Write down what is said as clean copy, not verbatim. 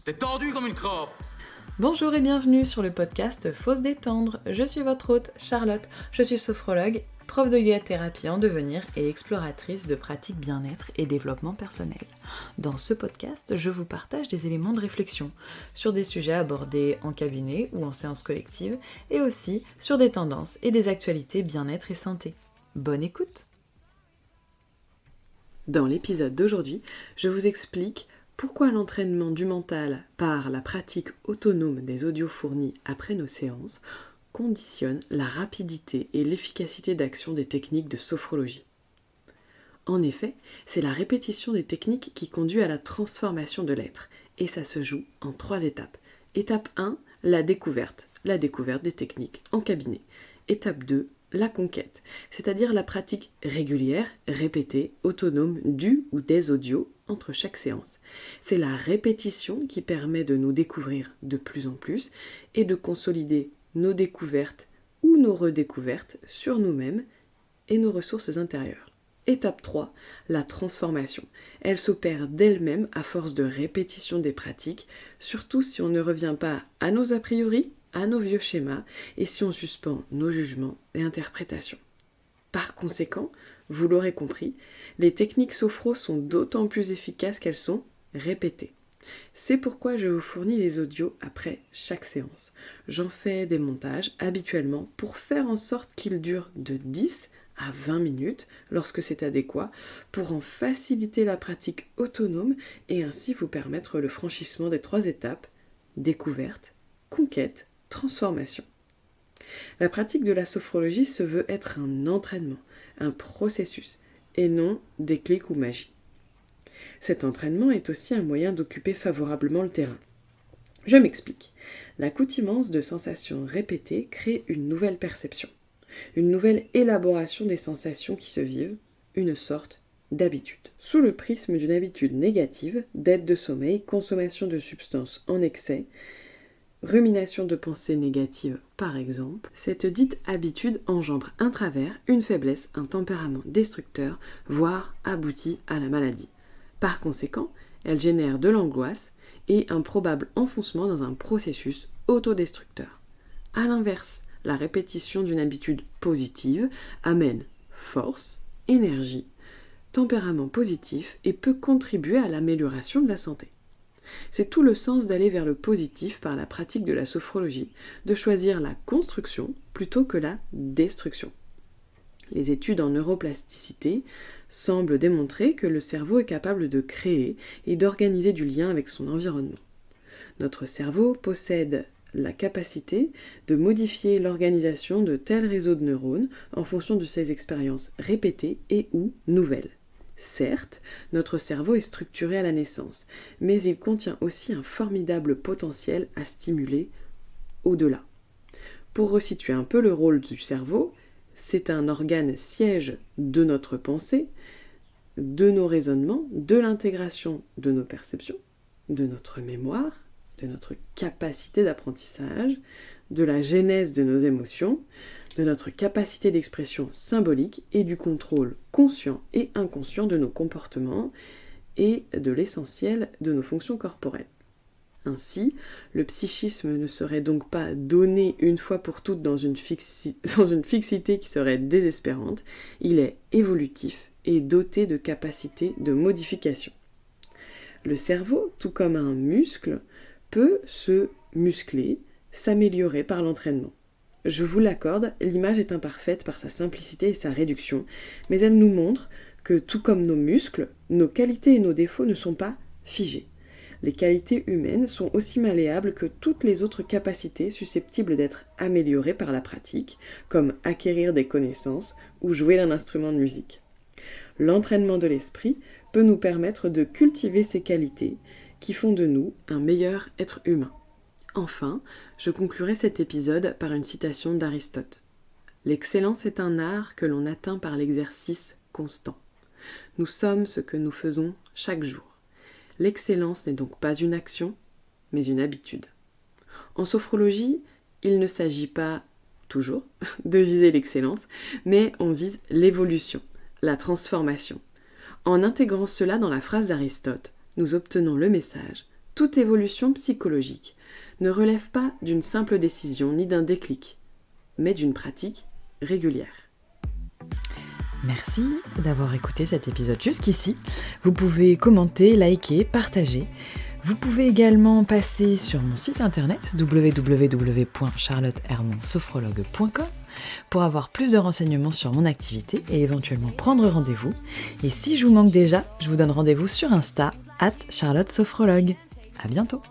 T'es tendu comme une crabe. Bonjour et bienvenue sur le podcast Faut se détendre. Je suis votre hôte Charlotte, je suis sophrologue, prof de yoga-thérapie en devenir et exploratrice de pratiques bien-être et développement personnel. Dans ce podcast, je vous partage des éléments de réflexion sur des sujets abordés en cabinet ou en séance collective et aussi sur des tendances et des actualités bien-être et santé. Bonne écoute! Dans l'épisode d'aujourd'hui, je vous explique pourquoi l'entraînement du mental par la pratique autonome des audios fournis après nos séances conditionne la rapidité et l'efficacité d'action des techniques de sophrologie. En effet, c'est la répétition des techniques qui conduit à la transformation de l'être, et ça se joue en 3 étapes. Étape 1, la découverte des techniques en cabinet. Étape 2, la conquête, c'est-à-dire la pratique régulière, répétée, autonome du ou des audios entre chaque séance. C'est la répétition qui permet de nous découvrir de plus en plus et de consolider nos découvertes ou nos redécouvertes sur nous-mêmes et nos ressources intérieures. Étape 3, la transformation. Elle s'opère d'elle-même à force de répétition des pratiques, surtout si on ne revient pas à nos a priori, à nos vieux schémas et si on suspend nos jugements et interprétations. Par conséquent, vous l'aurez compris, les techniques sophro sont d'autant plus efficaces qu'elles sont répétées. C'est pourquoi je vous fournis les audios après chaque séance. J'en fais des montages habituellement pour faire en sorte qu'ils durent de 10 à 20 minutes lorsque c'est adéquat pour en faciliter la pratique autonome et ainsi vous permettre le franchissement des 3 étapes, découverte, conquête, transformation. La pratique de la sophrologie se veut être un entraînement, un processus, et non déclic ou magie. Cet entraînement est aussi un moyen d'occuper favorablement le terrain. Je m'explique. L'accoutumance de sensations répétées crée une nouvelle perception, une nouvelle élaboration des sensations qui se vivent, une sorte d'habitude. Sous le prisme d'une habitude négative, dette de sommeil, consommation de substances en excès, rumination de pensées négatives par exemple, cette dite habitude engendre un travers, une faiblesse, un tempérament destructeur, voire aboutit à la maladie. Par conséquent, elle génère de l'angoisse et un probable enfoncement dans un processus autodestructeur. A l'inverse, la répétition d'une habitude positive amène force, énergie, tempérament positif et peut contribuer à l'amélioration de la santé. C'est tout le sens d'aller vers le positif par la pratique de la sophrologie, de choisir la construction plutôt que la destruction. Les études en neuroplasticité semblent démontrer que le cerveau est capable de créer et d'organiser du lien avec son environnement. Notre cerveau possède la capacité de modifier l'organisation de tels réseaux de neurones en fonction de ses expériences répétées et ou nouvelles. Certes, notre cerveau est structuré à la naissance, mais il contient aussi un formidable potentiel à stimuler au-delà. Pour resituer un peu le rôle du cerveau, c'est un organe siège de notre pensée, de nos raisonnements, de l'intégration de nos perceptions, de notre mémoire, de notre capacité d'apprentissage, de la genèse de nos émotions, de notre capacité d'expression symbolique et du contrôle conscient et inconscient de nos comportements et de l'essentiel de nos fonctions corporelles. Ainsi, le psychisme ne serait donc pas donné une fois pour toutes dans une fixité qui serait désespérante, il est évolutif et doté de capacités de modification. Le cerveau, tout comme un muscle, peut se muscler, s'améliorer par l'entraînement. Je vous l'accorde, l'image est imparfaite par sa simplicité et sa réduction, mais elle nous montre que, tout comme nos muscles, nos qualités et nos défauts ne sont pas figés. Les qualités humaines sont aussi malléables que toutes les autres capacités susceptibles d'être améliorées par la pratique, comme acquérir des connaissances ou jouer d'un instrument de musique. L'entraînement de l'esprit peut nous permettre de cultiver ces qualités qui font de nous un meilleur être humain. Enfin, je conclurai cet épisode par une citation d'Aristote. « L'excellence est un art que l'on atteint par l'exercice constant. Nous sommes ce que nous faisons chaque jour. L'excellence n'est donc pas une action, mais une habitude. » En sophrologie, il ne s'agit pas, toujours, de viser l'excellence, mais on vise l'évolution, la transformation. En intégrant cela dans la phrase d'Aristote, nous obtenons le message Toute évolution psychologique ne relève pas d'une simple décision ni d'un déclic, mais d'une pratique régulière. Merci d'avoir écouté cet épisode jusqu'ici. Vous pouvez commenter, liker, partager. Vous pouvez également passer sur mon site internet www.charlottehermansophrologue.com pour avoir plus de renseignements sur mon activité et éventuellement prendre rendez-vous. Et si je vous manque déjà, je vous donne rendez-vous sur Insta @charlottesophrologue. À bientôt.